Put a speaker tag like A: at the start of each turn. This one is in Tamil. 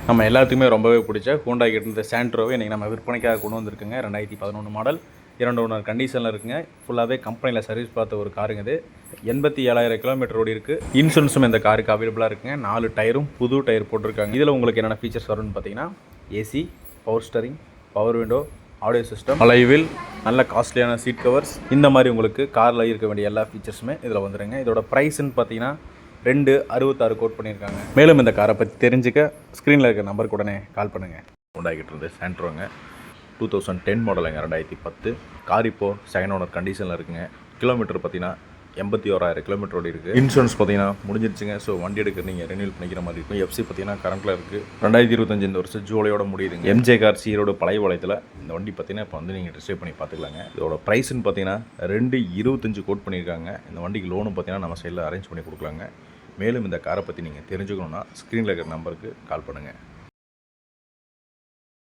A: நம்ம எல்லாத்துக்குமே ரொம்பவே பிடிச்ச ஹூண்டாய் கிட்ட இந்த சாண்ட்ரோவை இன்றைக்கி நம்ம விற்பனைக்காக கொண்டு வந்திருக்குங்க. 2011 மாடல் 2 ஓனர் கண்டிஷனில் இருக்குங்க. ஃபுல்லாகவே கம்பெனியில் சர்வீஸ் பார்த்த ஒரு காருங்க. இது 87,000 கிலோமீட்டர் ஓடி இருக்குது. இன்சூரன்ஸும் இந்த காருக்கு அவைலபிளாக இருக்குங்க. 4 டயரும் புது டயர் போட்டிருக்காங்க. இதில் உங்களுக்கு என்னென்ன ஃபீச்சர்ஸ் வரும்னு பார்த்தீங்கன்னா AC, power steering, power window, audio system, alloy wheel, நல்ல காஸ்ட்லியான சீட் கவர்ஸ், இந்த மாதிரி உங்களுக்கு காரில் இருக்க வேண்டிய எல்லா ஃபீச்சர்ஸுமே இதில் வந்துடுங்க. இதோட ப்ரைஸ்ன்னு பார்த்தீங்கன்னா 2,66 கோட் பண்ணியிருக்காங்க. மேலும் இந்த காரை பற்றி தெரிஞ்சுக்க ஸ்க்ரீனில் இருக்க நம்பருக்கு உடனே கால் பண்ணுங்கள். உண்டாகிட்டு இருந்து சாண்ட்ரோங்க 2010 மாடலுங்க. 2010 கார் இப்போது செகண்ட் ஓனர் கண்டிஷனில் இருக்குங்க. கிலோமீட்டர் பார்த்தீங்கன்னா 81,000 கிலோமீட்டர் ஓடி இருக்குது. இன்சூரன்ஸ் பார்த்தீங்கன்னா முடிஞ்சிருச்சுங்க. ஸோ வண்டி எடுக்க நீங்கள் ரெனியூல் பண்ணிக்கிற மாதிரி இருக்கும். எஃப்சி பார்த்தீங்கன்னா கரண்ட்டில் இருக்குது. 2025 இந்த வருஷம் ஜூலையோட முடியுதுங்க. எம்ஜே கார்ஸ் ஈரோடு பழைய பாளையத்தில் இந்த வண்டி பார்த்தீங்கன்னா இப்போ வந்து நீங்கள் டிஸ்ட்ரைவ் பண்ணி பார்த்துக்கலாங்க. இதோட ப்ரைஸ்ன்னு பார்த்தீங்கன்னா 2,25 கோட் பண்ணியிருக்காங்க. இந்த வண்டிக்கு லோனும் பார்த்தீங்கன்னா நம்ம சைடில் அரேஞ்ச் பண்ணி கொடுக்கலாங்க. மேலும் இந்த காரை பற்றி நீங்கள் தெரிஞ்சுக்கணுன்னா ஸ்க்ரீனில் இருக்கிற நம்பருக்கு கால் பண்ணுங்கள்.